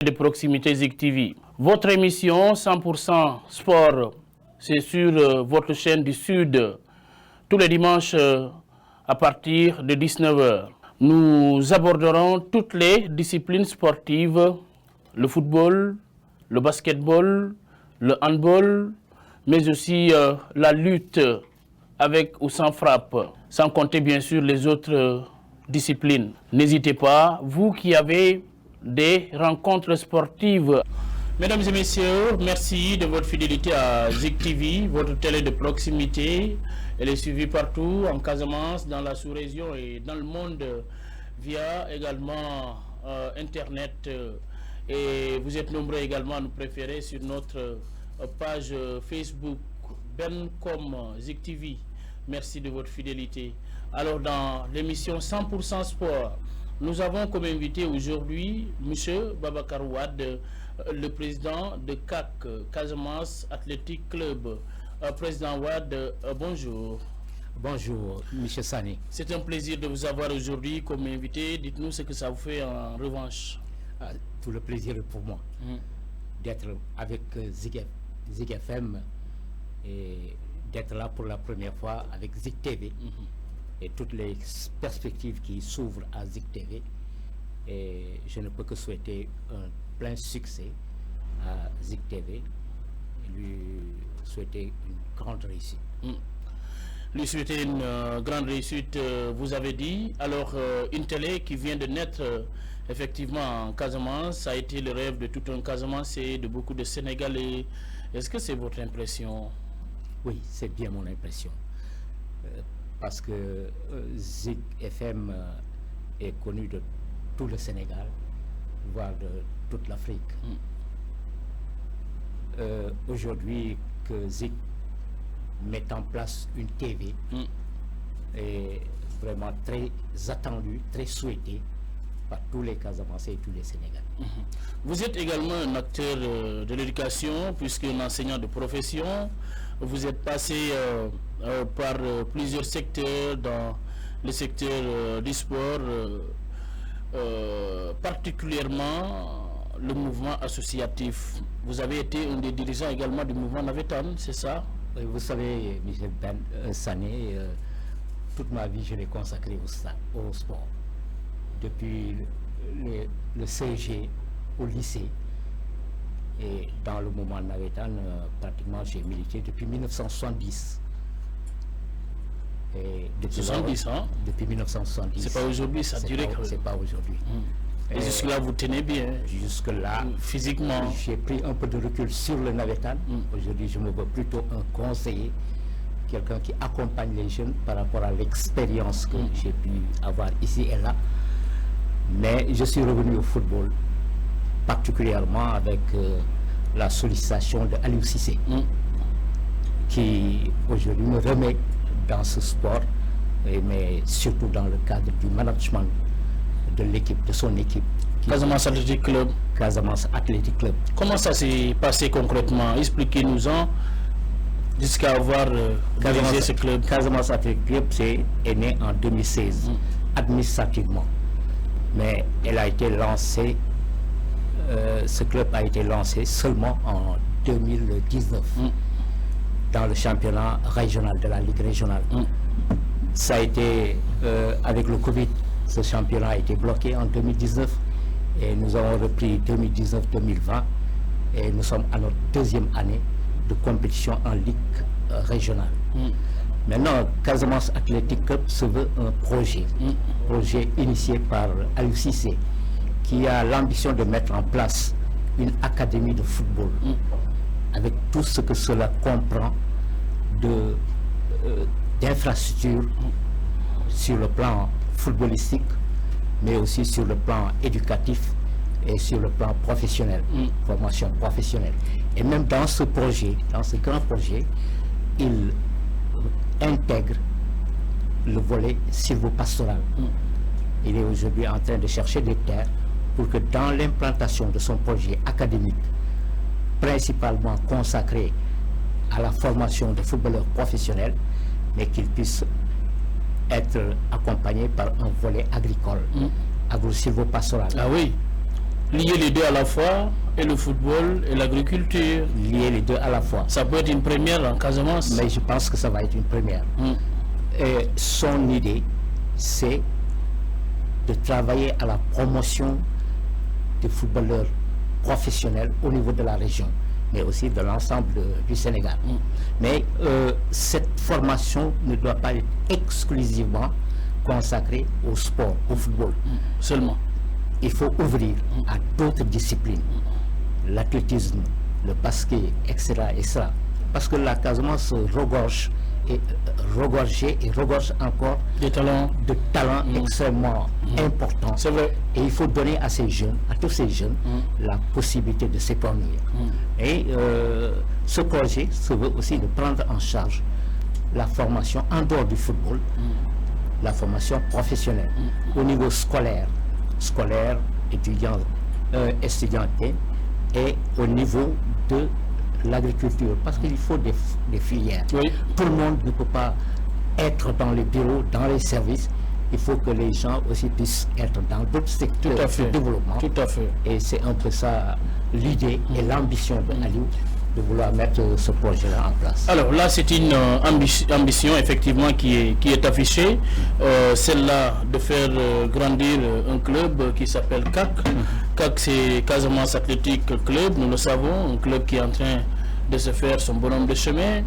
De proximité Zik TV. Votre émission 100% sport, c'est sur votre chaîne du Sud, tous les dimanches à partir de 19h. Nous aborderons toutes les disciplines sportives, le football, le basketball, le handball, mais aussi la lutte avec ou sans frappe, sans compter bien sûr les autres disciplines. N'hésitez pas, vous qui avez des rencontres sportives. Mesdames et messieurs, merci de votre fidélité à Zik TV, votre télé de proximité. Elle est suivie partout en Casamance, dans la sous-région et dans le monde via également Internet. Et vous êtes nombreux également à nous préférer sur notre page Facebook Bencom Zik TV. Merci de votre fidélité. Alors dans l'émission 100% sport, nous avons comme invité aujourd'hui M. Babacar Wade, le président de CAC, Casamance Athletic Club. Président Wade, bonjour. Bonjour, M. Sani. C'est un plaisir de vous avoir aujourd'hui comme invité. Dites-nous ce que ça vous fait en revanche. Tout le plaisir est pour moi d'être avec Zik FM et d'être là pour la première fois avec Zik TV. Et toutes les perspectives qui s'ouvrent à Zik TV. Et je ne peux que souhaiter un plein succès à Zik TV et lui souhaiter une grande réussite. Lui souhaiter une grande réussite, vous avez dit. Alors, une télé qui vient de naître effectivement en Casamance, ça a été le rêve de tout un Casamance et de beaucoup de Sénégalais. Est-ce que c'est votre impression? Oui, c'est bien mon impression. Parce que Zik FM est connu de tout le Sénégal, voire de toute l'Afrique. Aujourd'hui, que Zik met en place une TV est vraiment très attendue, très souhaitée par tous les Casamancais et tous les Sénégalais. Vous êtes également un acteur de l'éducation, puisque un enseignant de profession. Vous êtes passé par plusieurs secteurs dans le secteur du sport, particulièrement le mouvement associatif. Vous avez été un des dirigeants également du mouvement Navetan, c'est ça? Vous savez, M. Sané, toute ma vie je l'ai consacrée au sport. Depuis le CG au lycée et dans le mouvement Navetan, pratiquement j'ai milité depuis 1970. Et depuis 70 ans? Depuis 1970. C'est pas aujourd'hui, ça dirait que... C'est pas aujourd'hui. Et jusque-là, vous tenez bien? Jusque-là, physiquement? J'ai pris un peu de recul sur le Navetan. Aujourd'hui, je me vois plutôt un conseiller, quelqu'un qui accompagne les jeunes par rapport à l'expérience que j'ai pu avoir ici et là. Mais je suis revenu au football, particulièrement avec la sollicitation de Aliou Cissé, qui aujourd'hui me remet dans ce sport, mais surtout dans le cadre du management de l'équipe, de son équipe. Casamance Athletic Club. Casamance Athletic Club. Comment ça s'est passé concrètement? Expliquez-nous-en jusqu'à avoir dirigé ce club. Casamance Athletic Club est né en 2016, administrativement. Mais elle a été lancée, ce club a été lancé seulement en 2019 dans le championnat régional de la Ligue régionale. Ça a été, avec le Covid, ce championnat a été bloqué en 2019 et nous avons repris 2019-2020 et nous sommes à notre deuxième année de compétition en Ligue régionale. Maintenant, Casamance Athletic Club se veut un projet initié par Aliou Cissé, qui a l'ambition de mettre en place une académie de football, avec tout ce que cela comprend d'infrastructures sur le plan footballistique, mais aussi sur le plan éducatif et sur le plan professionnel, formation professionnelle. Et même dans ce projet, dans ce grand projet, il intègre le volet sylvo-pastoral. Il est aujourd'hui en train de chercher des terres pour que dans l'implantation de son projet académique, principalement consacré à la formation de footballeurs professionnels, mais qu'il puisse être accompagné par un volet agricole, agro-sylvo-pastoral. Ah oui. Lier les deux à la fois, et le football et l'agriculture. Lier les deux à la fois. Ça peut être une première en Casamance. Mais je pense que ça va être une première. Et son idée, c'est de travailler à la promotion des footballeurs professionnels au niveau de la région, mais aussi de l'ensemble du Sénégal. Mais cette formation ne doit pas être exclusivement consacrée au sport, au football. Seulement. Il faut ouvrir à d'autres disciplines, l'athlétisme, le basket, etc., etc. Parce que la Casamance regorge encore des talents, de talents extrêmement importants. C'est vrai. Et il faut donner à ces jeunes, à tous ces jeunes, la possibilité de s'épanouir. Et ce projet se veut aussi de prendre en charge la formation en dehors du football, la formation professionnelle, au niveau scolaire, estudiantin, et au niveau de l'agriculture, parce qu'il faut des filières. Oui. Tout le monde ne peut pas être dans les bureaux, dans les services. Il faut que les gens aussi puissent être dans d'autres secteurs de développement. Tout à fait. Et c'est un peu ça l'idée et l'ambition de Aliou, de vouloir mettre ce projet-là en place. Alors là, c'est une ambition effectivement qui est affichée. Celle-là de faire grandir un club qui s'appelle CAC. CAC, c'est Casamance Athletic Club, nous le savons, un club qui est en train de se faire son bonhomme de chemin.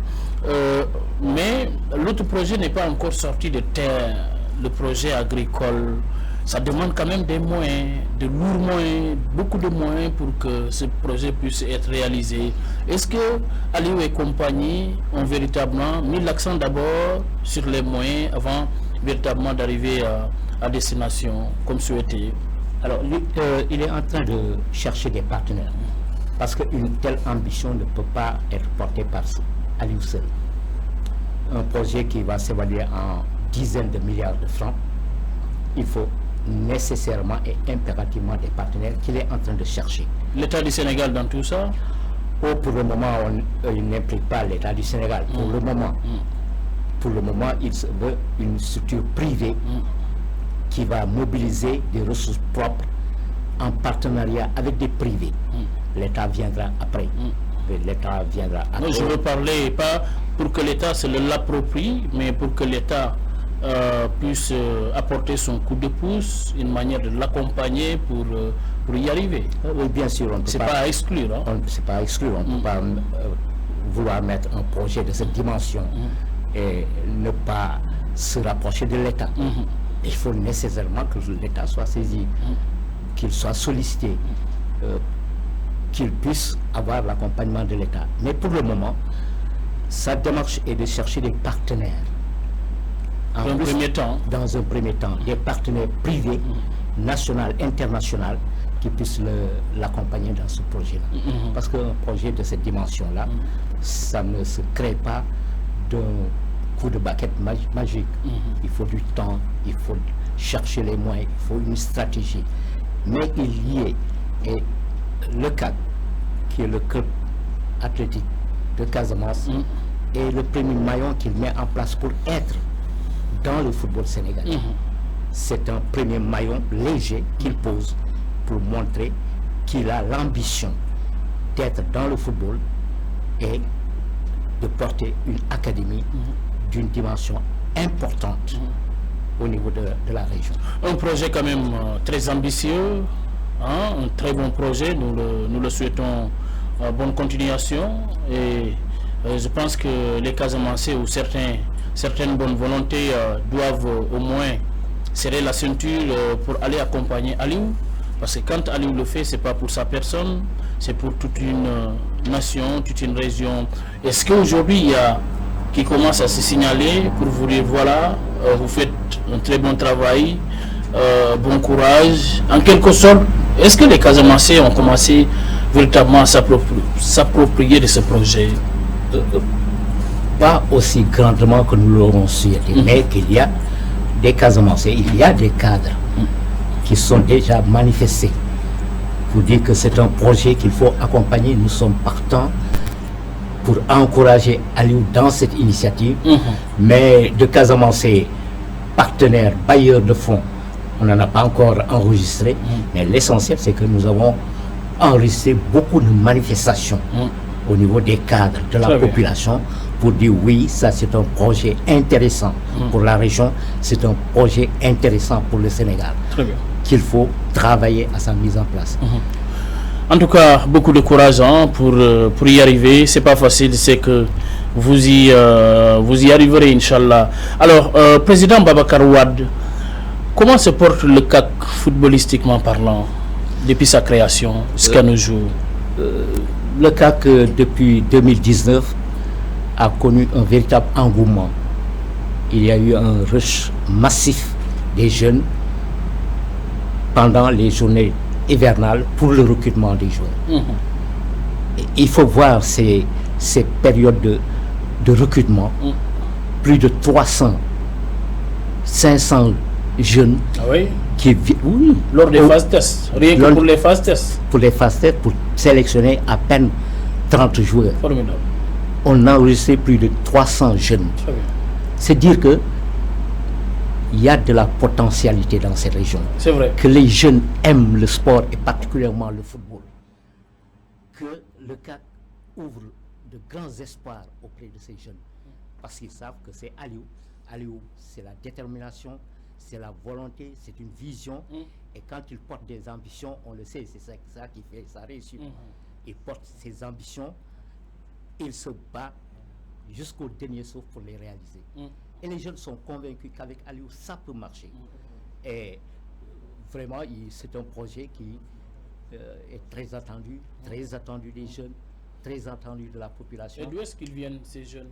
Mais l'autre projet n'est pas encore sorti de terre. Le projet agricole, ça demande quand même des moyens, de lourds moyens, beaucoup de moyens pour que ce projet puisse être réalisé. Est-ce que Aliou et compagnie ont véritablement mis l'accent d'abord sur les moyens avant véritablement d'arriver à destination comme souhaité? Alors, il est en train de chercher des partenaires, parce qu'une telle ambition ne peut pas être portée par Aliou seul. Un projet qui va s'évaluer en dizaines de milliards de francs, il faut nécessairement et impérativement des partenaires qu'il est en train de chercher. L'État du Sénégal dans tout ça? Pour le moment, il n'implique pas l'État du Sénégal. Pour le moment, il se veut une structure privée qui va mobiliser des ressources propres en partenariat avec des privés. L'État viendra après. L'État viendra après. Non, je veux parler pas pour que l'État se l'approprie, mais pour que l'État puisse apporter son coup de pouce, une manière de l'accompagner pour y arriver. Oui, bien sûr. C'est pas à exclure. Hein? C'est pas à exclure. On ne peut pas vouloir mettre un projet de cette dimension et ne pas se rapprocher de l'État. Il faut nécessairement que l'État soit saisi, qu'il soit sollicité, qu'il puisse avoir l'accompagnement de l'État. Mais pour le moment, sa démarche est de chercher des partenaires. Dans un premier temps, des partenaires privés, nationaux, internationaux, qui puissent l'accompagner dans ce projet-là. Parce qu'un projet de cette dimension-là, ça ne se crée pas d'un coup de baguette magique. Il faut du temps, il faut chercher les moyens, il faut une stratégie. Mais il y est, et le CAC, qui est le club athlétique de Casamance, est le premier maillon qu'il met en place pour être dans le football sénégalais. C'est un premier maillon léger qu'il pose pour montrer qu'il a l'ambition d'être dans le football et de porter une académie d'une dimension importante au niveau de la région. Un projet quand même très ambitieux, hein, un très bon projet, nous le souhaitons bonne continuation, et je pense que les Casamancés ou certaines bonnes volontés doivent au moins serrer la ceinture pour aller accompagner Aliou, parce que quand Aliou le fait, c'est pas pour sa personne, c'est pour toute une nation, toute une région. Est-ce qu'aujourd'hui il y a qui commence à se signaler pour vous dire voilà, vous faites un très bon travail, bon courage, en quelque sorte? Est-ce que les Casamancés ont commencé véritablement à s'approprier de ce projet? Pas aussi grandement que nous l'aurons souhaité, mais qu'il y a des Casamancés, il y a des cadres qui sont déjà manifestés pour dire que c'est un projet qu'il faut accompagner. Nous sommes partants pour encourager Aliou dans cette initiative, mais de Casamancés, partenaires, bailleurs de fonds, On n'en a pas encore enregistré, mais l'essentiel, c'est que nous avons enregistré beaucoup de manifestations au niveau des cadres de la population pour dire oui, ça c'est un projet intéressant pour la région, c'est un projet intéressant pour le Sénégal, qu'il faut travailler à sa mise en place. En tout cas, beaucoup de courage pour y arriver. C'est pas facile, c'est que vous y arriverez, Inch'Allah. Alors, Président Babacar Wade, comment se porte le CAC footballistiquement parlant depuis sa création jusqu'à nos jours? Le CAC, depuis 2019, a connu un véritable engouement. Il y a eu un rush massif des jeunes pendant les journées hivernales pour le recrutement des joueurs. Il faut voir ces périodes de recrutement. Plus de 300, 500 jeunes qui vivent lors des phases tests, rien que pour les phases tests. Pour les phases tests, pour sélectionner à peine 30 joueurs. Formidable. On a enregistré plus de 300 jeunes. C'est dire que il y a de la potentialité dans ces régions. C'est vrai. Que les jeunes aiment le sport et particulièrement le football. Que le CAC ouvre de grands espoirs auprès de ces jeunes. Parce qu'ils savent que c'est Aliou. Aliou, c'est la détermination, c'est la volonté, c'est une vision. Et quand il porte des ambitions, on le sait, c'est ça qui fait sa réussite. Il porte ses ambitions, il se bat jusqu'au dernier souffle pour les réaliser. Et les jeunes sont convaincus qu'avec Aliou, ça peut marcher. Et vraiment, c'est un projet qui est très attendu des jeunes, très attendu de la population. Et d'où est-ce qu'ils viennent, ces jeunes?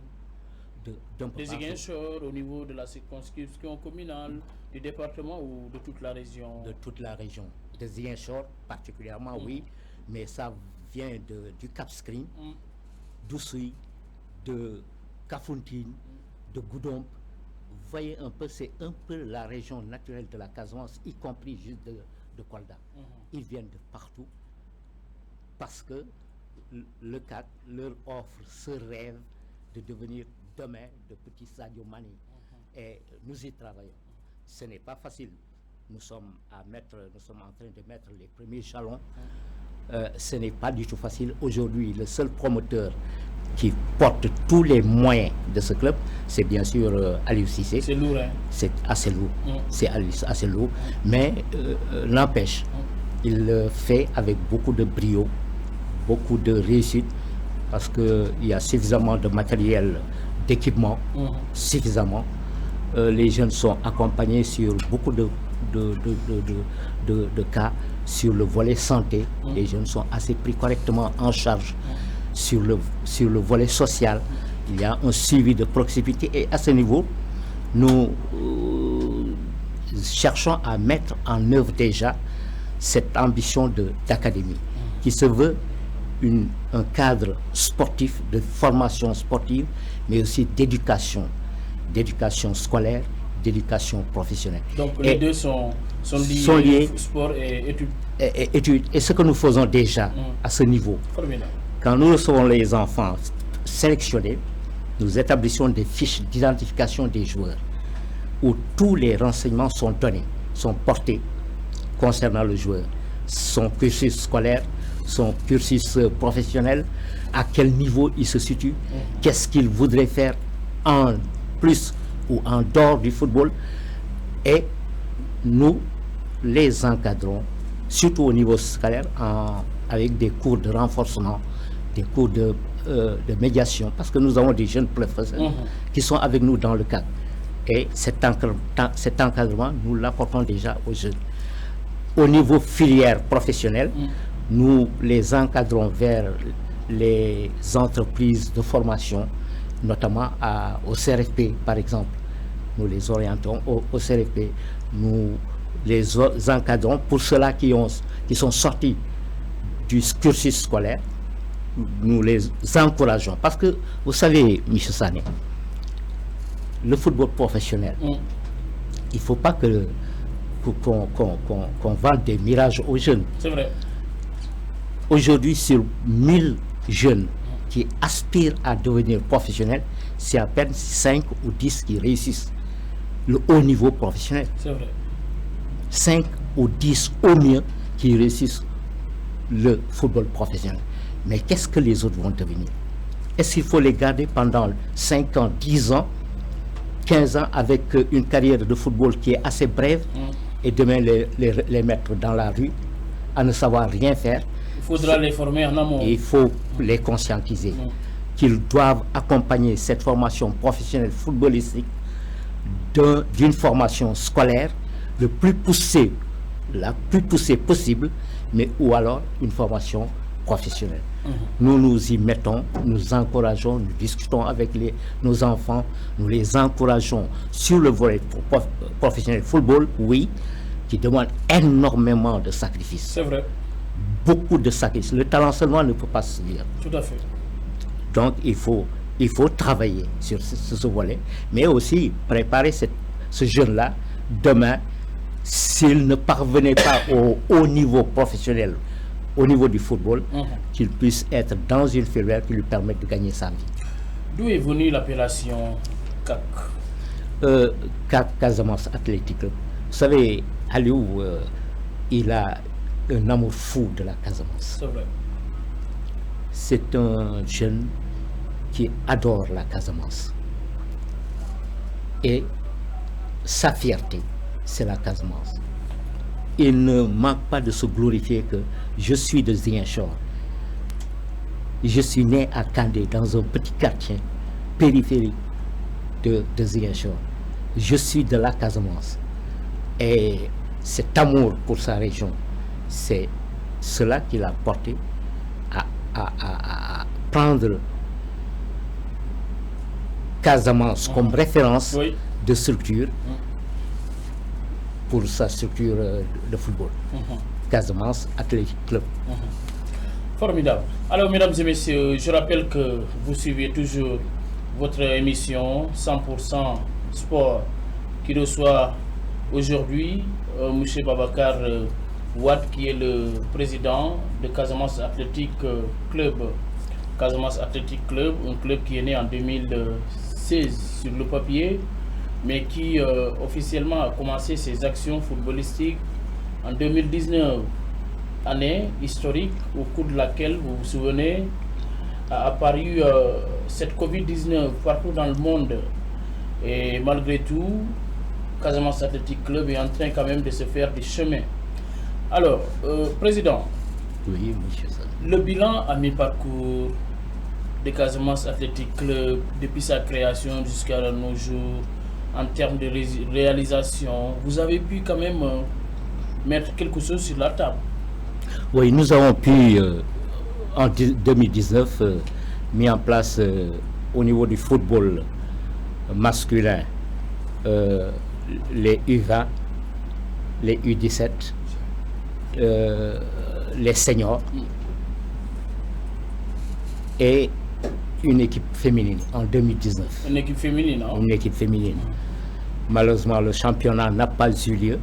Des Ziguinchor, au niveau de la circonscription communale, du département ou de toute la région? De toute la région. De Ziguinchor particulièrement, oui, mais ça vient du Cap Skirring, d'Oussouye, de Kafountine, de Goudomp. Vous voyez un peu, c'est un peu la région naturelle de la Casamance, y compris juste de Kolda. Ils viennent de partout parce que le CAC leur offre ce rêve de devenir demain de petits Sadio Mané. Et nous y travaillons. Ce n'est pas facile. Nous sommes en train de mettre les premiers jalons. Ce n'est pas du tout facile. Aujourd'hui, le seul promoteur qui porte tous les moyens de ce club, c'est bien sûr Aliou Cissé. C'est lourd, hein? C'est assez lourd. C'est assez lourd. Mais n'empêche, il le fait avec beaucoup de brio, beaucoup de réussite, parce qu'il y a suffisamment de matériel, d'équipement, suffisamment. Les jeunes sont accompagnés sur beaucoup de cas. Sur le volet santé, les jeunes sont assez pris correctement en charge. Sur le volet social, il y a un suivi de proximité. Et à ce niveau, nous cherchons à mettre en œuvre déjà cette ambition d'académie qui se veut un cadre sportif, de formation sportive, mais aussi d'éducation scolaire, d'éducation professionnelle. Donc les deux sont liés, sport et études. Et ce que nous faisons déjà à ce niveau, quand nous recevons les enfants sélectionnés, nous établissons des fiches d'identification des joueurs où tous les renseignements sont donnés, sont portés concernant le joueur, son cursus scolaire, son cursus professionnel, à quel niveau il se situe, qu'est-ce qu'il voudrait faire en plus ou en dehors du football, et nous les encadrons, surtout au niveau scolaire, avec des cours de renforcement, des cours de médiation, parce que nous avons des jeunes professeurs qui sont avec nous dans le cadre. Et cet encadrement, nous l'apportons déjà aux jeunes. Au niveau filière professionnelle, nous les encadrons vers les entreprises de formation, notamment au CRFP par exemple. Nous les orientons au CRFP, nous les encadrons pour ceux-là qui sont sortis du cursus scolaire. Nous les encourageons parce que vous savez, M. Sané, le football professionnel, il ne faut pas qu'on vende des mirages aux jeunes. C'est vrai. Aujourd'hui, sur 1000 jeunes qui aspirent à devenir professionnels, c'est à peine 5 ou 10 qui réussissent le haut niveau professionnel. C'est vrai. 5 ou 10 au mieux qui réussissent le football professionnel. Mais qu'est-ce que les autres vont devenir? Est-ce qu'il faut les garder pendant 5 ans, 10 ans, 15 ans avec une carrière de football qui est assez brève et demain les mettre dans la rue à ne savoir rien faire? Il faudra les former en amont. Il faut les conscientiser qu'ils doivent accompagner cette formation professionnelle footballistique d'une formation scolaire la plus poussée possible, mais ou alors une formation professionnelle. Nous nous y mettons, nous encourageons, nous discutons avec nos enfants, nous les encourageons sur le volet professionnel football, oui, qui demande énormément de sacrifices. C'est vrai. Beaucoup de sacrifices. Le talent seulement ne peut pas se dire. Tout à fait. Donc il faut travailler sur ce volet, mais aussi préparer ce jeune-là demain, s'il ne parvenait pas au haut niveau professionnel, au niveau du football, qu'il puisse être dans une filière qui lui permette de gagner sa vie. D'où est venue l'appellation CAC? CAC, Casamance Athletic Club. Vous savez, Aliou, il a un amour fou de la Casamance. C'est vrai. C'est un jeune qui adore la Casamance. Et sa fierté, c'est la Casamance. Il ne manque pas de se glorifier que je suis de Ziguinchor. Je suis né à Kandé, dans un petit quartier périphérique de Ziguinchor. Je suis de la Casamance. Et cet amour pour sa région, c'est cela qui l'a porté à prendre Casamance comme référence de structure pour sa structure de football. Casamance Athletic Club. Formidable. Alors, mesdames et messieurs, je rappelle que vous suivez toujours votre émission 100% Sport qui reçoit aujourd'hui M. Babacar Wade, qui est le président de Casamance Athletic Club. Casamance Athletic Club, un club qui est né en 2016 sur le papier, mais qui officiellement a commencé ses actions footballistiques en 2019, année historique au cours de laquelle, vous vous souvenez, a apparu cette Covid-19 partout dans le monde. Et malgré tout, Casamance Athletic Club est en train quand même de se faire des chemins. Alors, Président, oui, monsieur. Le bilan à mi-parcours de Casamance Athletic Club depuis sa création jusqu'à nos jours, en termes de réalisation, vous avez pu quand même mettre quelque chose sur la table. Oui, nous avons pu, en 2019, mis en place au niveau du football masculin les U20, les U17, les seniors et une équipe féminine en 2019. Une équipe féminine, non? Une équipe féminine. Malheureusement, le championnat n'a pas eu lieu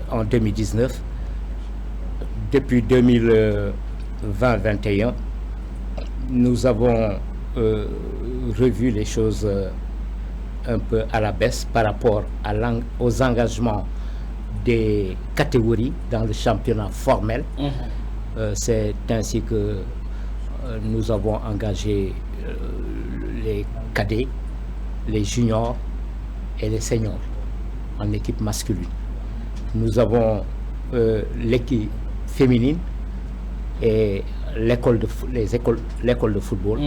en 2019. Depuis 2020-21, nous avons revu les choses un peu à la baisse par rapport aux engagements des catégories dans le championnat formel. C'est ainsi que nous avons engagé les cadets, les juniors et les seniors en équipe masculine. Nous avons l'équipe féminine et l'école de football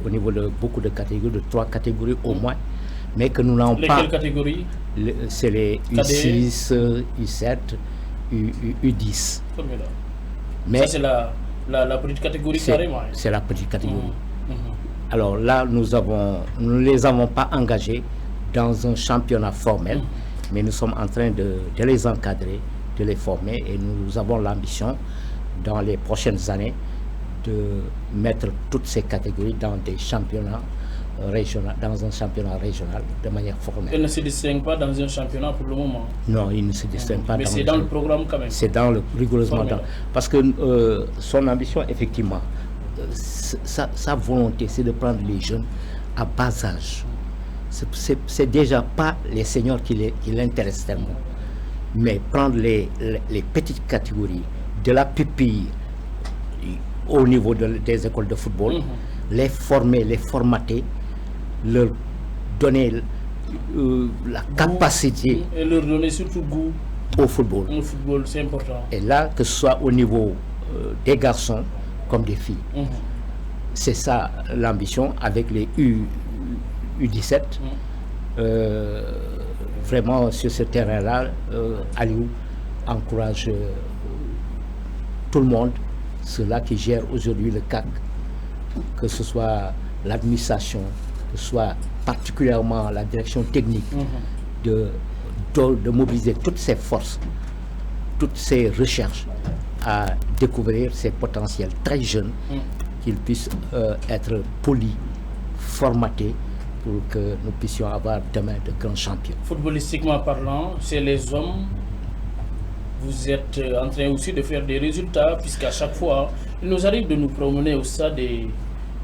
au niveau de beaucoup de catégories, de 3 catégories au moins, mais que nous n'avons pas. Quelles catégories? C'est les U6, U7, U10. Mais ça, c'est la petite catégorie carrément. C'est la petite catégorie. Alors là, nous ne les avons pas engagés dans un championnat formel, mais nous sommes en train de les encadrer, de les former, et nous avons l'ambition dans les prochaines années de mettre toutes ces catégories dans des championnats régionaux, dans un championnat régional de manière formelle. Elle ne se distingue pas dans un championnat pour le moment. Non, il ne se distingue pas. Mais c'est dans le programme quand même. C'est rigoureusement dans. Parce que son ambition, effectivement, sa volonté, c'est de prendre les jeunes à bas âge, c'est déjà pas les seniors qui l'intéressent tellement, mais prendre les petites catégories de la pupille au niveau des écoles de football, les former, les formater, leur donner la capacité et leur donner surtout goût au football. Au football, c'est important. Et là, que ce soit au niveau des garçons comme des filles. C'est ça l'ambition avec les U17. Vraiment, sur ce terrain-là, Aliou encourage tout le monde, ceux-là qui gèrent aujourd'hui le CAC, que ce soit l'administration, que ce soit particulièrement la direction technique, de mobiliser toutes ces forces, toutes ces recherches à découvrir ces potentiels très jeunes, qu'ils puissent être polis, formatés, pour que nous puissions avoir demain de grands champions. Footballistiquement parlant, c'est les hommes. Vous êtes en train aussi de faire des résultats, puisqu'à chaque fois, il nous arrive de nous promener au stade et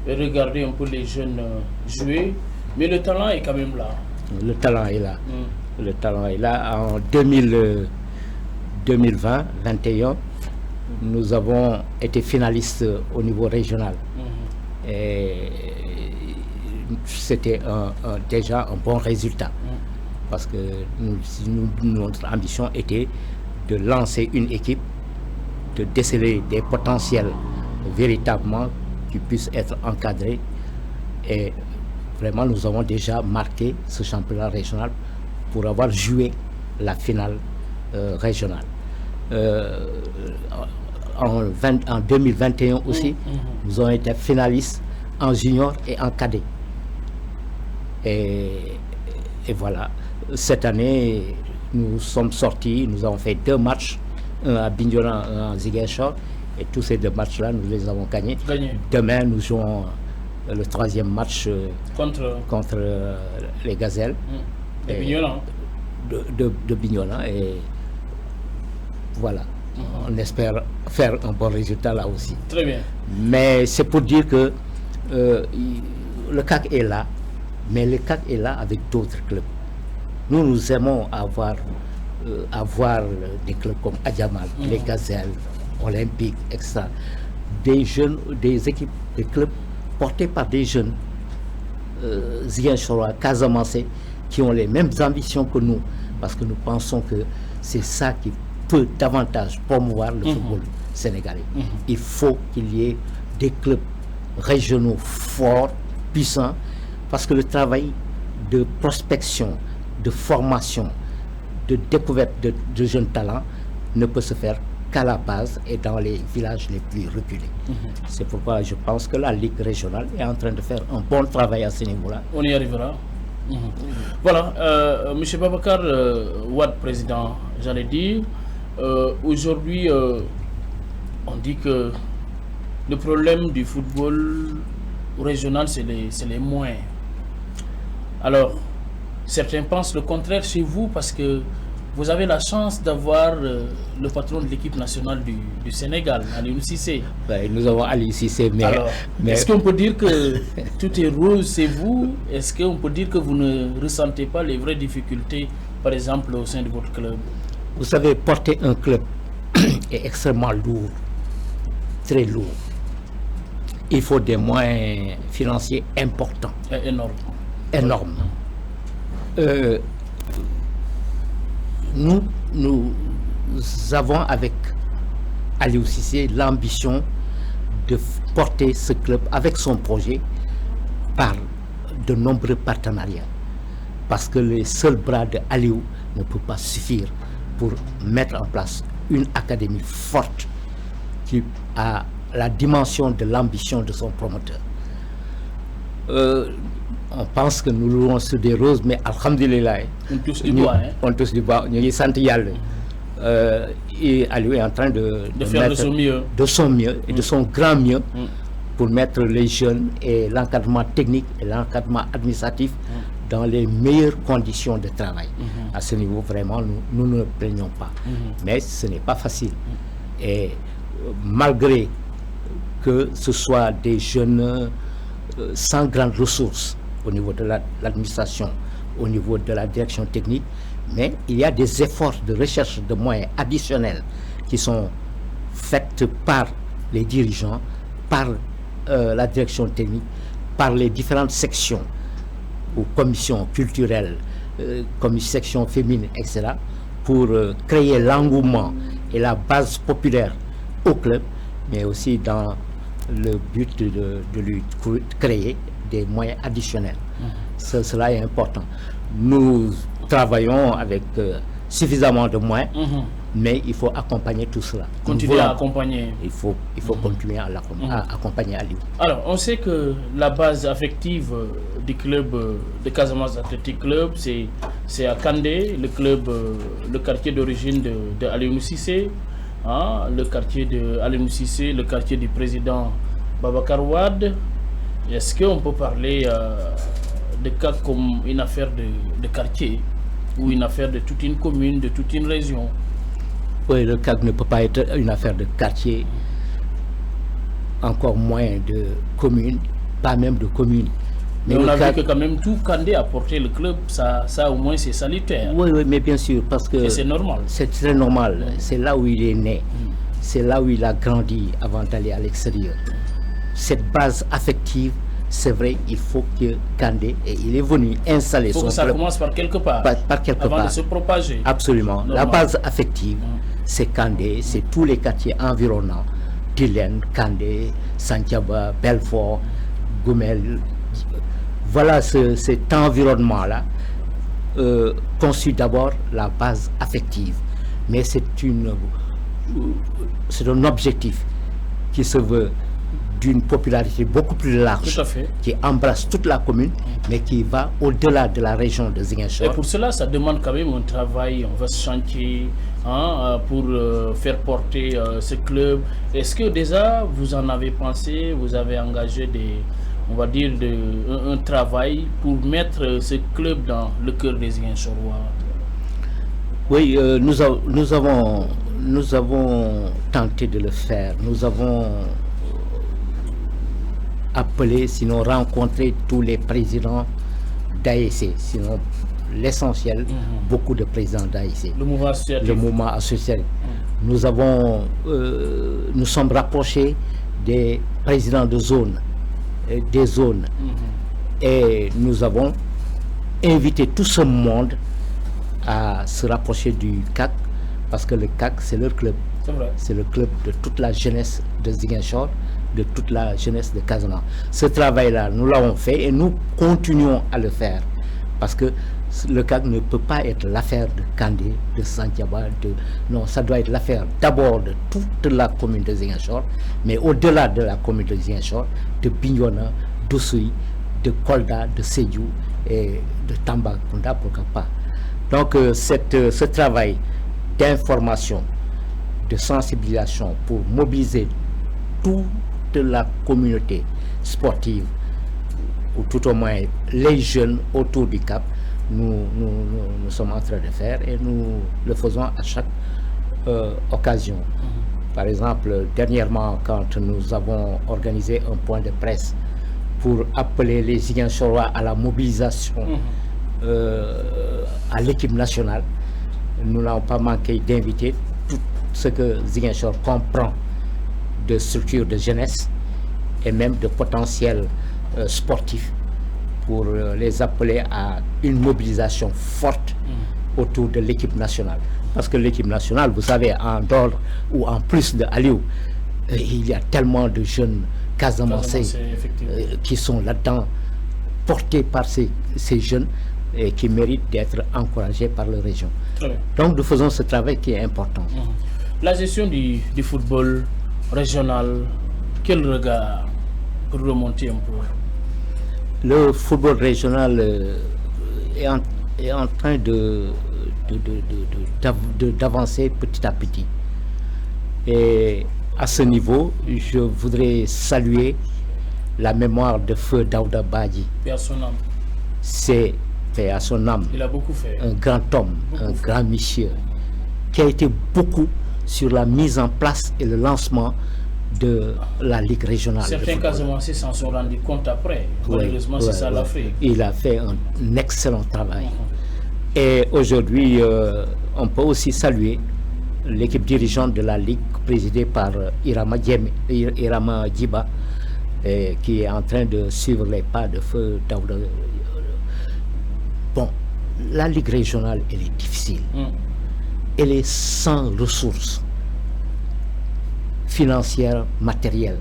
regarder un peu les jeunes jouer, mais le talent est quand même là. Le talent est là. Le talent est là. En 2020-21, nous avons été finalistes au niveau régional. Et c'était déjà un bon résultat. Parce que notre ambition était de lancer une équipe, de déceler des potentiels véritablement qui puissent être encadrés. Et vraiment, nous avons déjà marqué ce championnat régional pour avoir joué la finale régionale. En 2021 aussi, nous avons été finalistes en junior et en cadet. Et voilà, cette année, nous sommes sortis, nous avons fait 2 matchs, un à Bignona, un à Ziguinchor, et tous ces 2 matchs-là, nous les avons gagnés. Demain, nous jouons le 3e match contre les Gazelles de Bignona. De Bignona, et voilà. On espère faire un bon résultat là aussi. Très bien. Mais c'est pour dire que le CAC est là, mais le CAC est là avec d'autres clubs. Nous aimons avoir des clubs comme Adjamal, les Gazelles, Olympique, etc. Des jeunes, des équipes, des clubs portés par des jeunes Ziguinchorois, Casamançais, qui ont les mêmes ambitions que nous, parce que nous pensons que c'est ça qui peut davantage promouvoir le football sénégalais. Il faut qu'il y ait des clubs régionaux forts, puissants, parce que le travail de prospection, de formation, de découverte de jeunes talents ne peut se faire qu'à la base et dans les villages les plus reculés. C'est pourquoi je pense que la Ligue régionale est en train de faire un bon travail à ce niveau-là. On y arrivera. Voilà, M. Babacar Wade, président, j'allais dire, aujourd'hui, on dit que le problème du football régional, c'est les moyens. Alors, certains pensent le contraire chez vous parce que vous avez la chance d'avoir le patron de l'équipe nationale du Sénégal, Aliou Cissé. Ben, nous avons Aliou Cissé, mais... Alors, est-ce qu'on peut dire que tout est rose chez vous? Est-ce qu'on peut dire que vous ne ressentez pas les vraies difficultés, par exemple, au sein de votre club? Vous savez, porter un club est extrêmement lourd, très lourd. Il faut des moyens financiers importants. Énorme. Énorme. Nous avons avec Aliou Cissé l'ambition de porter ce club avec son projet par de nombreux partenariats. Parce que les seuls bras de Aliou ne peuvent pas suffire pour mettre en place une académie forte qui a la dimension de l'ambition de son promoteur. On pense que nous louons sur des roses, mais alhamdulillah, on touche du bois. On touche du bois. Nous sommes et Aliou est en train de faire de son mieux et de son grand mieux pour mettre les jeunes et l'encadrement technique et l'encadrement administratif dans les meilleures conditions de travail. À ce niveau, vraiment, nous ne plaignons pas. Mais ce n'est pas facile. Et malgré que ce soit des jeunes sans grandes ressources au niveau de l'administration, au niveau de la direction technique, mais il y a des efforts de recherche de moyens additionnels qui sont faits par les dirigeants, par la direction technique, par les différentes sections ou commissions culturelles, sections féminines, etc., pour créer l'engouement et la base populaire au club, mais aussi dans le but de lui créer des moyens additionnels. Cela est important. Nous travaillons avec suffisamment de moyens, mais il faut accompagner tout cela. Continuer à accompagner. Il faut continuer à accompagner Aliou. Alors, on sait que la base affective du club de Casamance Athletic Club, c'est à Kandé, le quartier d'origine de Aliou Cissé, hein, le quartier de Aliou Cissé, le quartier du président Babacar Wade. Est-ce qu'on peut parler de cas comme une affaire de quartier ou une affaire de toute une commune, de toute une région? Oui, le CAC ne peut pas être une affaire de quartier, encore moins de commune, pas même de commune. Mais on a vu que quand même tout Kandé a porté le club, ça au moins c'est salutaire. Oui, oui, mais bien sûr, parce que c'est normal. C'est très normal, c'est là où il est né, c'est là où il a grandi avant d'aller à l'extérieur. Cette base affective, c'est vrai, il faut que Kandé, et il est venu installer son club. Il faut que ça commence par quelque part, avant de se propager. Absolument. Normal. La base affective, c'est Kandé, c'est tous les quartiers environnants. Tilène, Kandé, Santhiaba, Belfort, Goumel. Voilà cet environnement-là conçu d'abord la base affective. Mais c'est un objectif qui se veut d'une popularité beaucoup plus large, qui embrasse toute la commune, mais qui va au-delà de la région de Ziguinchor. Et pour cela, ça demande quand même un travail, un vaste chantier, hein, pour faire porter ce club. Est-ce que déjà vous en avez pensé, vous avez engagé on va dire un travail pour mettre ce club dans le cœur des Ziguinchorois? Oui, nous avons tenté de le faire. Nous avons appeler, sinon rencontrer tous les présidents d'AEC, sinon l'essentiel, beaucoup de présidents d'AEC. Le mouvement associatif. Nous sommes rapprochés des présidents de zone, des zones, et nous avons invité tout ce monde à se rapprocher du CAC, parce que le CAC, c'est leur club. C'est le club de toute la jeunesse de Ziguinchor, de toute la jeunesse de Casamance. Ce travail-là, nous l'avons fait et nous continuons à le faire. Parce que le CAC ne peut pas être l'affaire de Kandé, de Santhiaba, non, ça doit être l'affaire d'abord de toute la commune de Ziguinchor, mais au-delà de la commune de Ziguinchor, de Bignona, d'Oussouye, de Kolda, de Sédhiou et de Tambacounda, pourquoi pas. Donc ce travail d'information, de sensibilisation pour mobiliser toute la communauté sportive, ou tout au moins les jeunes autour du CAP, nous sommes en train de faire et nous le faisons à chaque occasion. Par exemple, dernièrement, quand nous avons organisé un point de presse pour appeler les Ziguinchorois à la mobilisation à l'équipe nationale, nous n'avons pas manqué d'inviter tout ce que Ziguinchor comprend de structures de jeunesse et même de potentiel sportif, pour les appeler à une mobilisation forte autour de l'équipe nationale. Parce que l'équipe nationale, vous savez, en dehors ou en plus de Aliou, il y a tellement de jeunes Casamancais qui sont là-dedans, portés par ces jeunes et qui méritent d'être encouragés par la région. Donc nous faisons ce travail qui est important. La gestion du football régional, quel regard pour remonter un peu? Le football régional est en train d'avancer petit à petit. Et à ce niveau, je voudrais saluer la mémoire de feu Daouda Badji. Paix à son âme. C'est, paix à son âme, il a beaucoup fait. Un grand homme, un grand monsieur, qui a été beaucoup sur la mise en place et le lancement de la Ligue régionale. Certains Casamançais s'en sont rendus compte après. Malheureusement, c'est ça l'Afrique. Il a fait un excellent travail. Et aujourd'hui, on peut aussi saluer l'équipe dirigeante de la Ligue présidée par Irama Djiba, qui est en train de suivre les pas de feu Daouda. Bon, la Ligue régionale, elle est difficile. Elle est sans ressources financières, matérielles,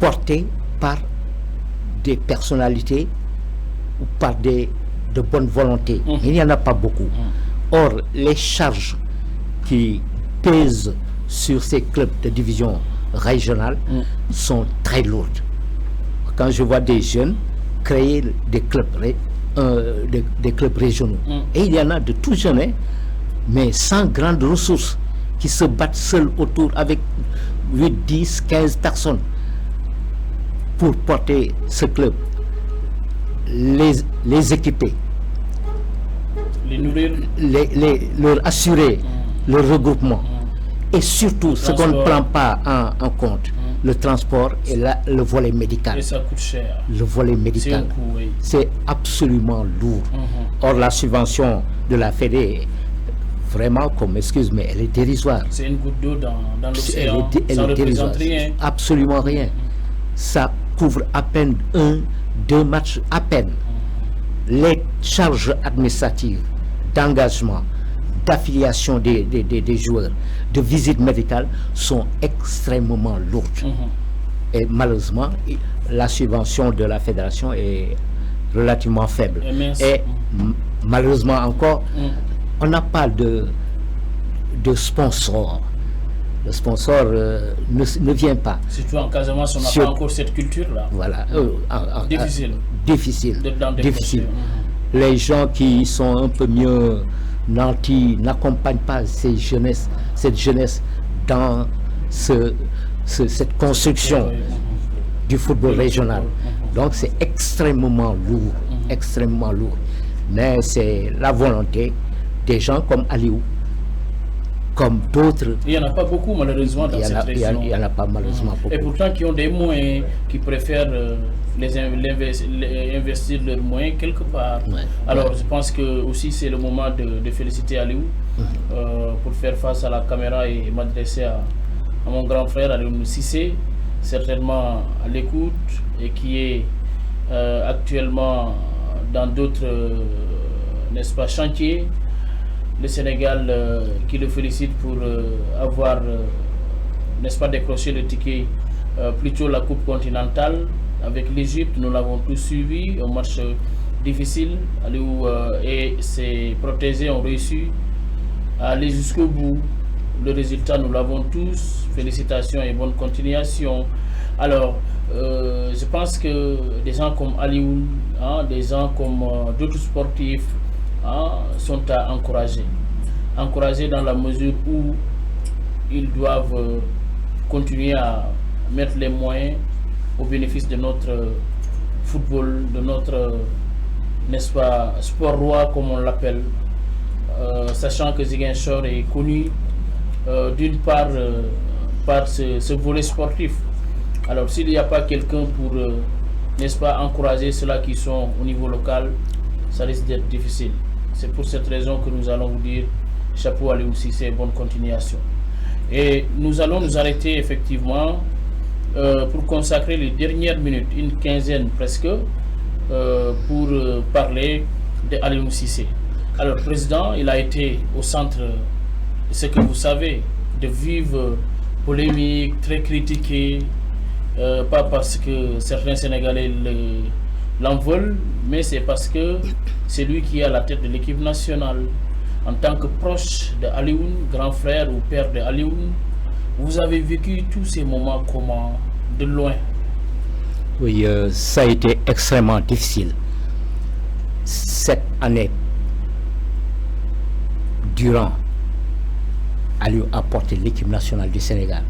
portée par des personnalités ou par de bonne volonté. Il n'y en a pas beaucoup. Or, les charges qui pèsent sur ces clubs de division régionale sont très lourdes. Quand je vois des jeunes créer des clubs, des clubs régionaux, et il y en a de tout jeunes, hein, mais sans grandes ressources, qui se battent seuls autour avec 8, 10, 15 personnes pour porter ce club, les équiper, les nourrir, leur assurer le regroupement, et surtout ce qu'on ne prend pas en compte, le transport et le volet médical. Et ça coûte cher. Le volet médical, c'est absolument lourd. Or, la subvention de la Fédé, vraiment, comme excuse, mais elle est dérisoire. C'est une goutte d'eau dans l'océan. Ça ne représente rien. Absolument rien. Ça couvre à peine 1-2 matchs, à peine. Les charges administratives, d'engagement, d'affiliation des joueurs, de visite médicale sont extrêmement lourdes. Et malheureusement, la subvention de la fédération est relativement faible. Et malheureusement encore, on n'a pas de sponsor. Le sponsor ne vient pas. Surtout en Casamance, on n'a pas encore cette culture-là. Voilà. Difficile. Difficile. Les gens qui sont un peu mieux nantis n'accompagnent pas cette jeunesse dans cette construction du football régional. Donc c'est extrêmement lourd. Mais c'est la volonté des gens comme Aliou, comme d'autres. Il n'y en a pas beaucoup malheureusement dans cette région. Il n'y en a pas malheureusement beaucoup. Et pourtant qui ont des moyens, qui préfèrent investir leurs moyens quelque part. Alors je pense que aussi c'est le moment de féliciter Aliou pour faire face à la caméra et m'adresser à mon grand frère Aliou Cissé, certainement à l'écoute et qui est actuellement dans d'autres n'est-ce pas, chantiers. Le Sénégal qui le félicite pour avoir n'est-ce pas, décroché le ticket plutôt la Coupe continentale avec l'Égypte. Nous l'avons tous suivi, un match difficile. Aliou et ses protégés ont réussi à aller jusqu'au bout. Le résultat, nous l'avons tous. Félicitations et bonne continuation. Alors, je pense que des gens comme Aliou, des gens comme d'autres sportifs sont à encourager. Encourager dans la mesure où ils doivent continuer à mettre les moyens au bénéfice de notre football, de notre, n'est-ce pas, sport roi comme on l'appelle, sachant que Ziguinchor est connu d'une part par ce volet sportif. Alors s'il n'y a pas quelqu'un pour, n'est-ce pas, encourager ceux-là qui sont au niveau local, ça risque d'être difficile. C'est pour cette raison que nous allons vous dire chapeau à Aliou Cissé, bonne continuation. Et nous allons nous arrêter effectivement pour consacrer les dernières minutes, une quinzaine presque, pour parler de Aliou Cissé. Alors, président, il a été au centre de ce que vous savez, de vives polémiques, très critiquées, pas parce que certains Sénégalais l'en veulent, mais c'est parce que c'est lui qui est à la tête de l'équipe nationale. En tant que proche de Aliou, grand frère ou père de Aliou, vous avez vécu tous ces moments comment, de loin? Oui, ça a été extrêmement difficile. Cette année, durant, Aliou a porté l'équipe nationale du Sénégal.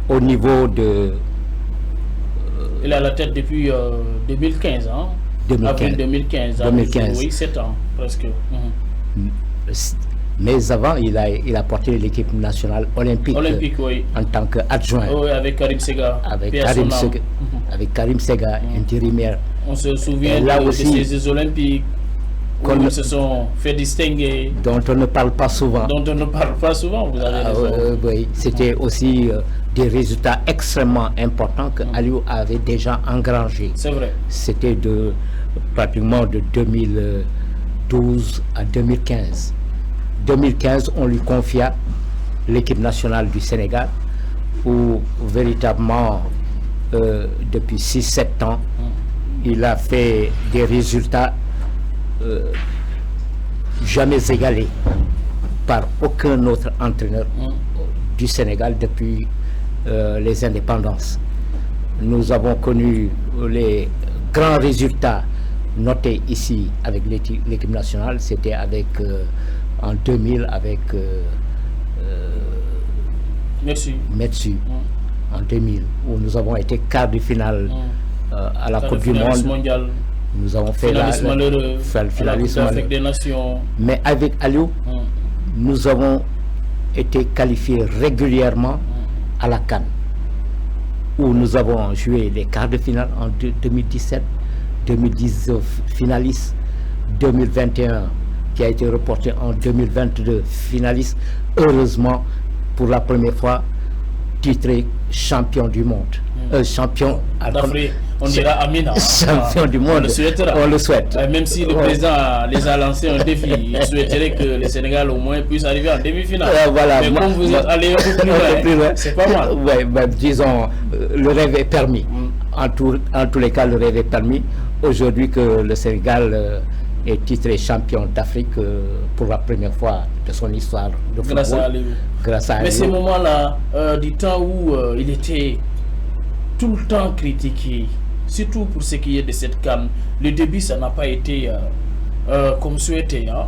Au niveau de... Il est à la tête depuis 2015, hein? 2015. Avril 2015. 2015. Oui, 7 ans, presque. Mais avant, il a porté l'équipe nationale olympique, oui. En tant qu'adjoint. Oui, avec Karim Sega. Avec Karim Sega, intérimaire. On se souvient là de aussi, ces Jeux olympiques où ils se sont fait distinguer. Dont on ne parle pas souvent. Vous avez raison. Oui, c'était aussi des résultats extrêmement importants que Aliou avait déjà engrangés. C'est vrai. C'était pratiquement de 2012 à 2015. 2015, on lui confia l'équipe nationale du Sénégal, où véritablement, depuis 6-7 ans, il a fait des résultats jamais égalés par aucun autre entraîneur du Sénégal depuis les indépendances. Nous avons connu les grands résultats notés ici avec l'équipe nationale. C'était avec en 2000 avec Metsu en 2000, où nous avons été quart de finale à la Coupe du Monde mondiale. Nous avons fait finaliste d'Afrique des Nations. Mais avec Aliou, nous avons été qualifiés régulièrement à la CAN, où nous avons joué les quarts de finale en 2017, 2019 finaliste, 2021 qui a été reporté en 2022 finaliste, heureusement pour la première fois titré champion du monde, champion d'Afrique, on dira Amina, champion du monde, on le souhaite. Même si le président les a lancé un défi, il souhaiterait que le Sénégal au moins puisse arriver en demi-finale. Voilà, mais comme vous êtes allé un peu plus loin, c'est pas mal. Ouais, ben, disons, le rêve est permis. En tous les cas, le rêve est permis. Aujourd'hui que le Sénégal est titré champion d'Afrique pour la première fois de son histoire de football. Grâce à Aliou. Mais ces moments-là, du temps où il était tout le temps critiqué, surtout pour ce qui est de cette CAN, le début, ça n'a pas été comme souhaité. Hein?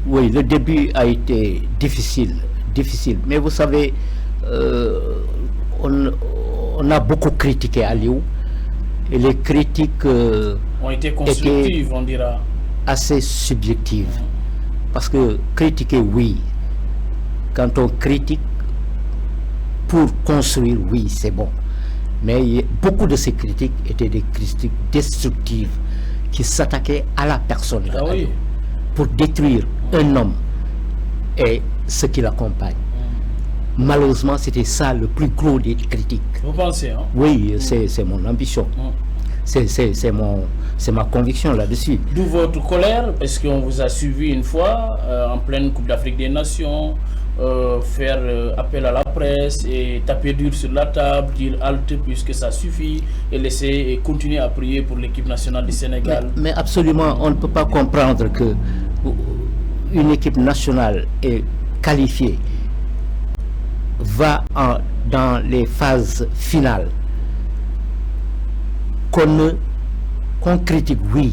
Oui, le début a été difficile. Mais vous savez, on a beaucoup critiqué Aliou, et les critiques ont été constructives, on dira. Assez subjectives. Parce que critiquer, oui. Quand on critique pour construire, oui, c'est bon. Mais beaucoup de ces critiques étaient des critiques destructives qui s'attaquaient à la personne de Aliou pour détruire un homme et ce qui l'accompagne. Malheureusement, c'était ça le plus gros des critiques. Vous pensez, hein? Oui, c'est mon ambition. C'est ma conviction là-dessus. D'où votre colère, parce qu'on vous a suivi une fois en pleine Coupe d'Afrique des Nations, faire appel à la presse et taper dur sur la table, dire halte puisque ça suffit, et laisser et continuer à prier pour l'équipe nationale du Sénégal. Mais absolument, on ne peut pas comprendre que une équipe nationale est qualifiée, va dans les phases finales, qu'on critique, oui,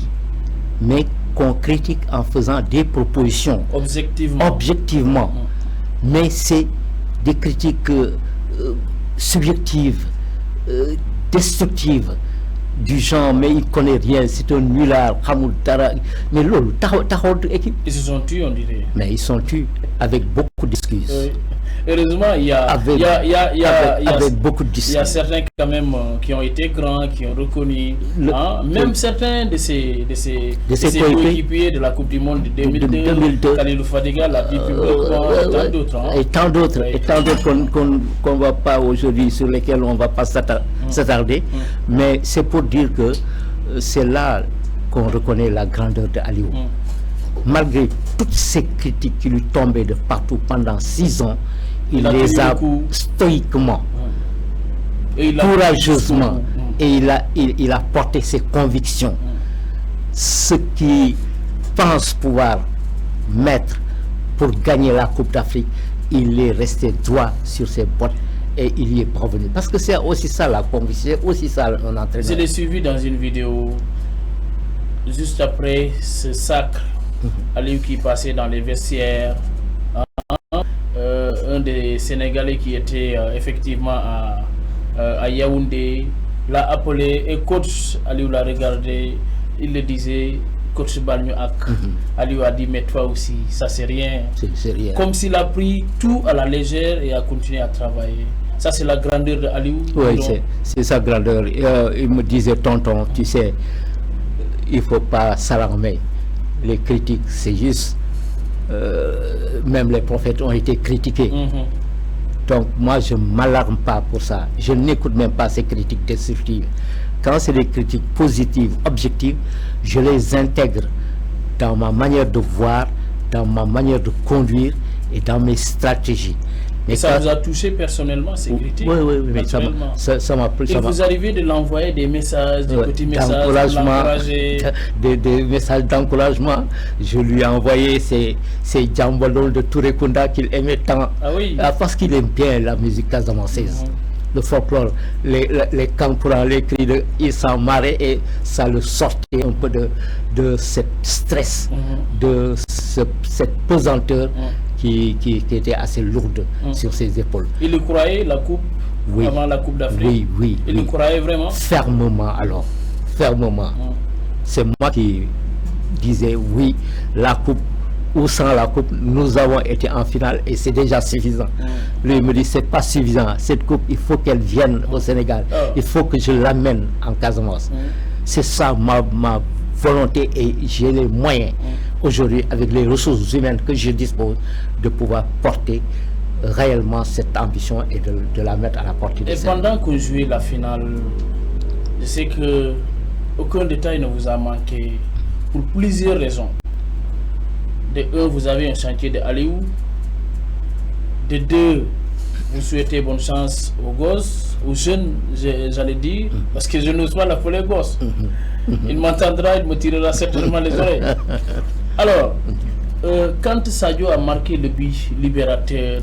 mais qu'on critique en faisant des propositions. Objectivement. Mais c'est des critiques subjectives, destructives, du genre, mais il ne connaît rien, c'est un nulard, mais ils se sont tués, on dirait. Mais ils sont tués avec beaucoup d'excuses. Heureusement, il y a beaucoup de discours. Il y a certains quand même qui ont été grands, qui ont reconnu, même certains de ces coéquipiers de la Coupe du Monde de 2002, Khalilou Fadiga, la vie publique, et tant d'autres qu'on ne va pas aujourd'hui, sur lesquels on ne va pas s'attarder, mais c'est pour dire que c'est là qu'on reconnaît la grandeur de Aliou. Malgré toutes ces critiques qui lui tombaient de partout pendant 6 ans, il les a stoïquement, courageusement, et il a porté ses convictions. Ce qu'il pense pouvoir mettre pour gagner la Coupe d'Afrique, il est resté droit sur ses bottes et il y est parvenu. Parce que c'est aussi ça la conviction, c'est aussi ça un entraîneur. Je l'ai suivi dans une vidéo juste après ce sacre. Aliou qui passait dans les vestiaires, un des Sénégalais qui était effectivement à Yaoundé l'a appelé et coach Aliou l'a regardé, il le disait, coach Balnuak, Aliou a dit mais toi aussi, ça c'est rien. C'est rien. Comme s'il a pris tout à la légère et a continué à travailler. Ça c'est la grandeur de Aliou. Oui, c'est sa grandeur. Il me disait, tonton, tu sais, il ne faut pas s'alarmer. Les critiques, c'est juste, même les prophètes ont été critiqués. Donc moi, je ne m'alarme pas pour ça. Je n'écoute même pas ces critiques destructives. Quand c'est des critiques positives, objectives, je les intègre dans ma manière de voir, dans ma manière de conduire et dans mes stratégies. Mais ça vous a touché personnellement, ces critiques? Oui, mais ça m'a plu. Et vous arrivez de l'envoyer des messages, des petits messages d'encouragement, des messages d'encouragement. Je lui ai envoyé ces jambalons de Touré Kunda qu'il aimait tant. Ah oui. Parce qu'il aime bien la musique casamançaise. Le folklore, les cancourants, les cris de il s'en marrait et ça le sortait un peu de ce stress, de cette pesanteur qui était assez lourde sur ses épaules. Il le croyait, la coupe, avant la Coupe d'Afrique? Oui. Il le croyait vraiment? Fermement alors, fermement. C'est moi qui disais oui, la coupe ou sans la coupe, nous avons été en finale et c'est déjà suffisant. Lui il me dit c'est pas suffisant, cette coupe il faut qu'elle vienne au Sénégal, il faut que je l'amène en Casamance. C'est ça ma volonté et j'ai les moyens aujourd'hui avec les ressources humaines que je dispose de pouvoir porter réellement cette ambition et de la mettre à la portée des Sénégalais. Et pendant que vous jouez la finale, je sais que aucun détail ne vous a manqué pour plusieurs raisons. De un, vous avez un chantier de Aliou. De deux, vous souhaitez bonne chance aux gosses, aux jeunes, j'allais dire, parce que je n'ose pas l'appeler gosse. Il m'entendra, il me tirera certainement les oreilles. Alors, quand Sadio a marqué le but libérateur,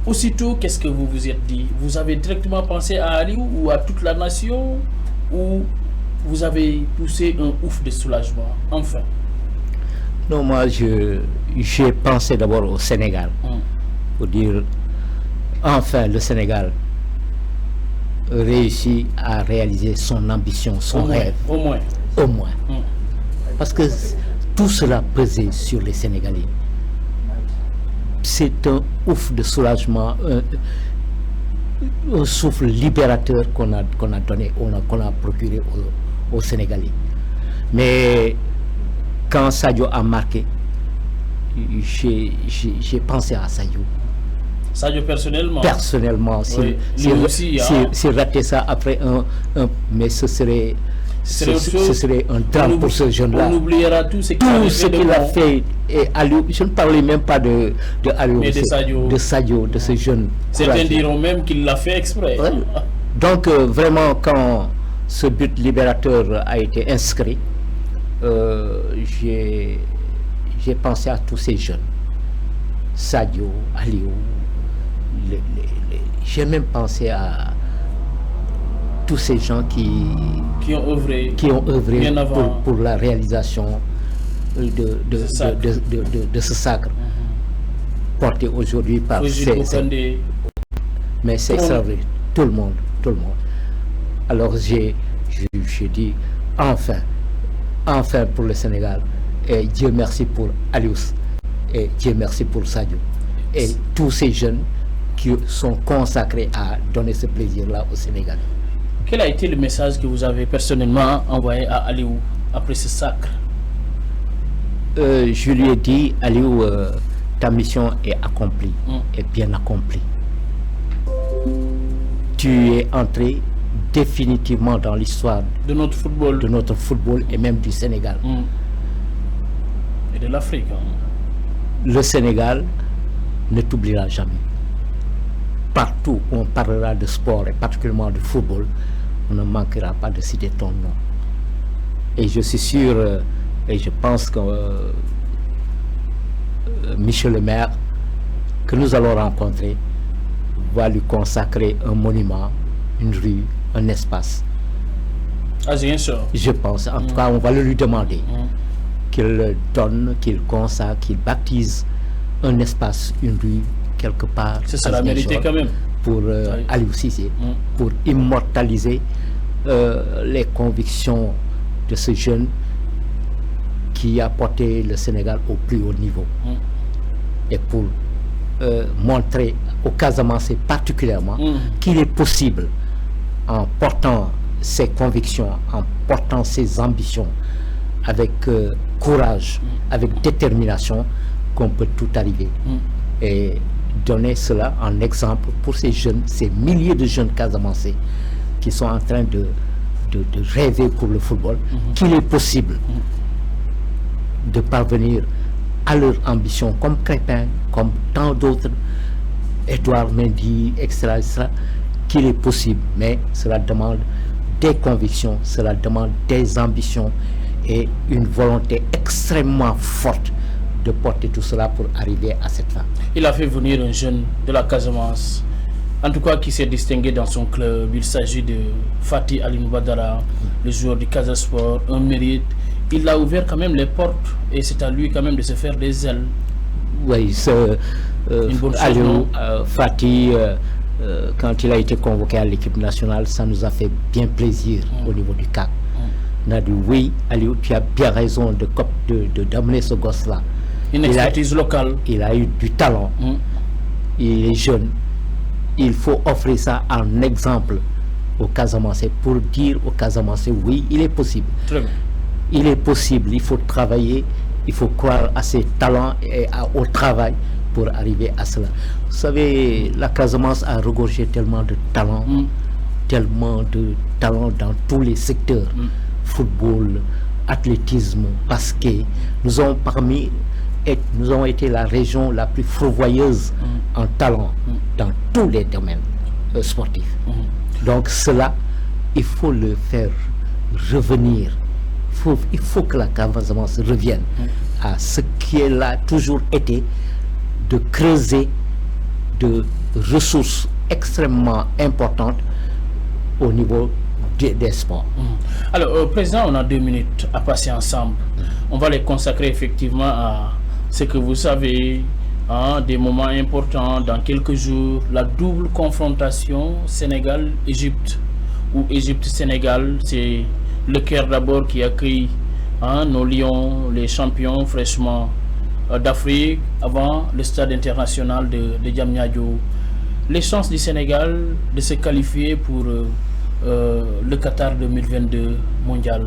aussitôt, qu'est-ce que vous vous êtes dit? Vous avez directement pensé à Aliou ou à toute la nation, ou vous avez poussé un ouf de soulagement? Enfin. Non, moi, j'ai pensé d'abord au Sénégal, pour dire, enfin, le Sénégal réussit à réaliser son ambition, son rêve. Au moins. Au moins. Parce que tout cela pesait sur les Sénégalais. C'est un ouf de soulagement, un souffle libérateur qu'on a donné, qu'on a procuré aux Sénégalais. Mais quand Sadio a marqué, j'ai pensé à Sadio. Sadio personnellement? Personnellement, s'il ratait ça après mais ce serait un drame pour ce jeune-là. On oubliera tout ce qu'il a fait. Et Aliou, je ne parlais même pas de Aliou, mais de Sadio, de ce jeune. Certains diront même qu'il l'a fait exprès. Ouais. Donc vraiment, quand ce but libérateur a été inscrit, j'ai pensé à tous ces jeunes, Sadio, Aliou, j'ai même pensé à tous ces gens qui ont œuvré pour la réalisation de ce sacre porté aujourd'hui par ces. Mais c'est extraordinaire, tout le monde. Alors j'ai dit enfin pour le Sénégal, et Dieu merci pour Aliou et Dieu merci pour Sadio et tous ces jeunes qui sont consacrés à donner ce plaisir-là au Sénégal. Quel a été le message que vous avez personnellement envoyé à Aliou après ce sacre? Je lui ai dit, Aliou, ta mission est accomplie, est bien accomplie. Tu es entré définitivement dans l'histoire de notre football et même du Sénégal. Et de l'Afrique. Le Sénégal ne t'oubliera jamais. Partout où on parlera de sport et particulièrement de football, on ne manquera pas de citer ton nom. Et je suis sûr, et je pense que Michel le maire, que nous allons rencontrer, va lui consacrer un monument, une rue, un espace. Ah, bien sûr. Je pense. En tout cas, on va le lui demander qu'il donne, qu'il consacre, qu'il baptise un espace, une rue, quelque part. Ce sera mérité quand même. Pour Aliou Cissé, pour immortaliser les convictions de ce jeune qui a porté le Sénégal au plus haut niveau. Et pour montrer aux Casamançais particulièrement qu'il est possible, en portant ses convictions, en portant ses ambitions, avec courage, avec détermination, qu'on peut tout arriver. Et donner cela en exemple pour ces jeunes, ces milliers de jeunes Casamançais qui sont en train de rêver pour le football, qu'il est possible de parvenir à leur ambition, comme Crépin, comme tant d'autres, Edouard Mendy, etc., qu'il est possible, mais cela demande des convictions, cela demande des ambitions et une volonté extrêmement forte de porter tout cela pour arriver à cette fin. Il a fait venir un jeune de la Casamance, en tout cas qui s'est distingué dans son club. Il s'agit de Fatih Alinou Badara, le joueur du Casa Sport, un mérite. Il a ouvert quand même les portes et c'est à lui quand même de se faire des ailes. Oui, Aliou, Fatih, quand il a été convoqué à l'équipe nationale, ça nous a fait bien plaisir au niveau du CAC. On a dit oui, Aliou, tu as bien raison d'amener ce gosse-là. Une expertise locale. Il a eu du talent. Il est jeune. Il faut offrir ça en exemple aux Casamançais pour dire aux Casamançais oui, il est possible. Très bien. Il est possible, il faut travailler, il faut croire à ses talents et au travail pour arriver à cela. Vous savez, la Casamance a regorgé tellement de talents, dans tous les secteurs. Football, athlétisme, basket. Nous avons été la région la plus fourvoyeuse en talent dans tous les domaines sportifs. Donc cela, il faut le faire revenir. Il faut que la Casamance revienne à ce qui est là toujours été, de creuser de ressources extrêmement importantes au niveau des sports. Alors, Président, on a 2 minutes à passer ensemble. On va les consacrer effectivement à ce que vous savez, des moments importants dans quelques jours, la double confrontation Sénégal-Égypte, ou Égypte-Sénégal, c'est le cœur d'abord qui accueille nos lions, les champions fraîchement d'Afrique, avant le stade international de Diamniadio. Les chances du Sénégal de se qualifier pour le Qatar 2022 mondial.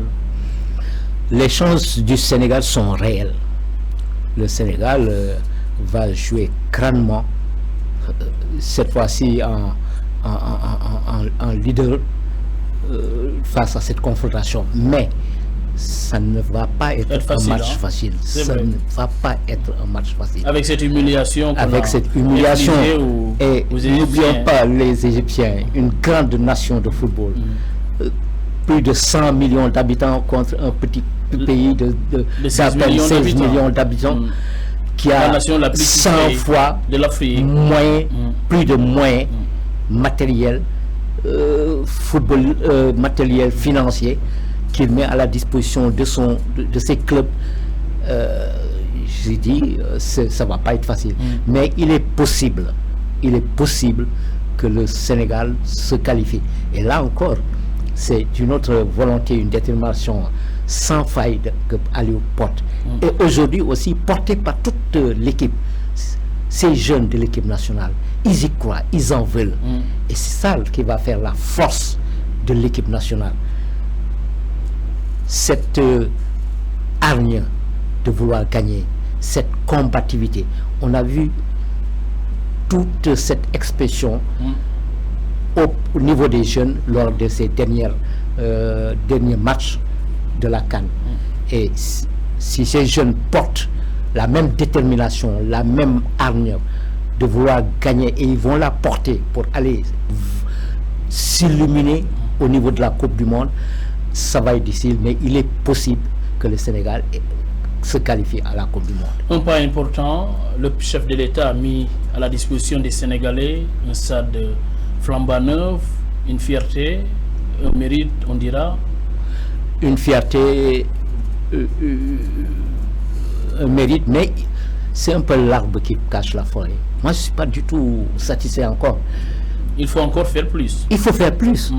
Les chances du Sénégal sont réelles. Le Sénégal va jouer crânement, cette fois-ci en leader face à cette confrontation. Mais ça ne va pas être un match facile. Ça ne va pas être un match facile. Avec cette humiliation. Et n'oublions pas les Égyptiens, une grande nation de football. Plus de 100 millions d'habitants contre un petit pays de 16 millions d'habitants qui a 100 fois de plus de moyens matériels, matériel financier qu'il met à la disposition de ses clubs. J'ai dit, ça va pas être facile, mais il est possible que le Sénégal se qualifie. Et là encore, c'est une autre volonté, une détermination sans faille que Aliou porte. Et aujourd'hui aussi porté par toute l'équipe, ces jeunes de l'équipe nationale, ils y croient, ils en veulent. Et c'est ça qui va faire la force de l'équipe nationale. Cette hargne de vouloir gagner, cette combativité. On a vu toute cette expression au niveau des jeunes lors de ces derniers matchs de la CAN. Et si ces jeunes portent la même détermination, la même hargne de vouloir gagner, et ils vont la porter pour aller s'illuminer au niveau de la Coupe du Monde, ça va être difficile, mais il est possible que le Sénégal se qualifie à la Coupe du Monde. Un point important, le chef de l'État a mis à la disposition des Sénégalais un stade flambant neuf, une fierté, un mérite, on dira. Une fierté, un mérite, mais c'est un peu l'arbre qui cache la forêt. Moi, je ne suis pas du tout satisfait encore. Il faut encore faire plus. Il faut faire plus.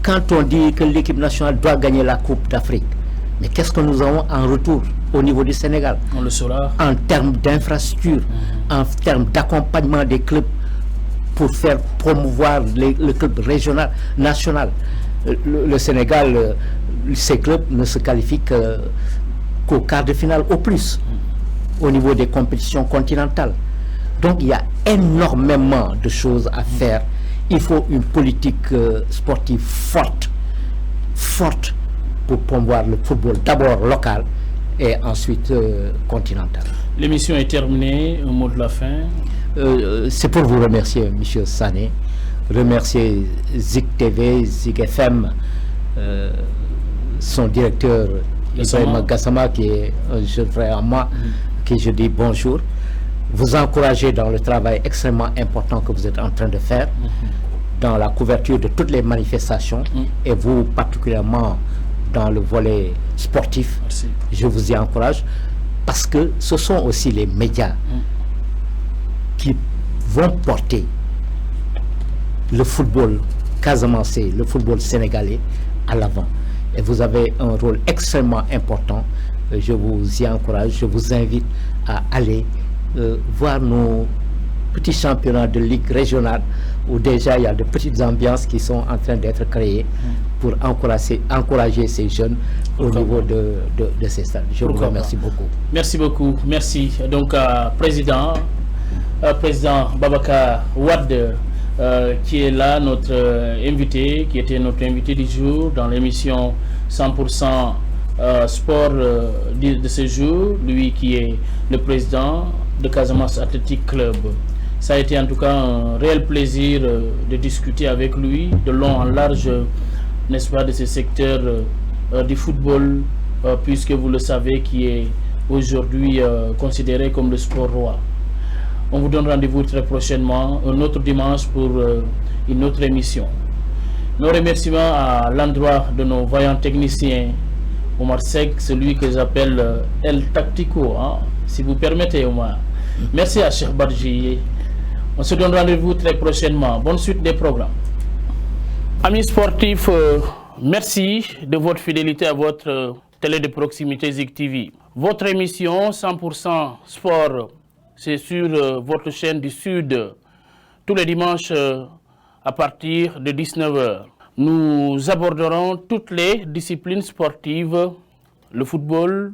Quand on dit que l'équipe nationale doit gagner la Coupe d'Afrique, Mais qu'est-ce que nous avons en retour au niveau du Sénégal? On le saura. En termes d'infrastructures, en termes d'accompagnement des clubs pour faire promouvoir le club régional, national. Le Sénégal, ces clubs ne se qualifient qu'au quart de finale au plus, au niveau des compétitions continentales. Donc il y a énormément de choses à faire. Il faut une politique sportive forte pour promouvoir le football, d'abord local et ensuite continental. L'émission est terminée, au mot de la fin. C'est pour vous remercier, M. Sané, remercier Zik TV, Zik FM, son directeur Ibrahima Gassama, qui est un jeune frère à moi, qui je dis bonjour. Vous encourager dans le travail extrêmement important que vous êtes en train de faire, dans la couverture de toutes les manifestations, et vous particulièrement dans le volet sportif. Merci. Je vous y encourage, parce que ce sont aussi les médias qui vont porter le football casamancé, le football sénégalais à l'avant. Et vous avez un rôle extrêmement important. Je vous y encourage, je vous invite à aller voir nos petits championnats de ligue régionale où déjà il y a de petites ambiances qui sont en train d'être créées pour encourager ces jeunes au niveau de ces stades. Je vous remercie beaucoup. Merci beaucoup. Merci. Donc, président Babacar Wade, qui est là, notre invité, qui était notre invité du jour dans l'émission 100% sport de ce jour, lui qui est le président de Casamance Athletic Club. Ça a été en tout cas un réel plaisir de discuter avec lui de long en large, n'est-ce pas, de ce secteur du football, puisque vous le savez, qui est aujourd'hui considéré comme le sport roi. On vous donne rendez-vous très prochainement, un autre dimanche pour une autre émission. Nos remerciements à l'endroit de nos vaillants techniciens, Omar Sek, celui que j'appelle El Tactico, hein, si vous permettez, Omar. Merci à Cheikh Badji. On se donne rendez-vous très prochainement. Bonne suite des programmes. Amis sportifs, merci de votre fidélité à votre télé de proximité Zik TV. Votre émission 100% sport, c'est sur votre chaîne du Sud, tous les dimanches à partir de 19h. Nous aborderons toutes les disciplines sportives, le football,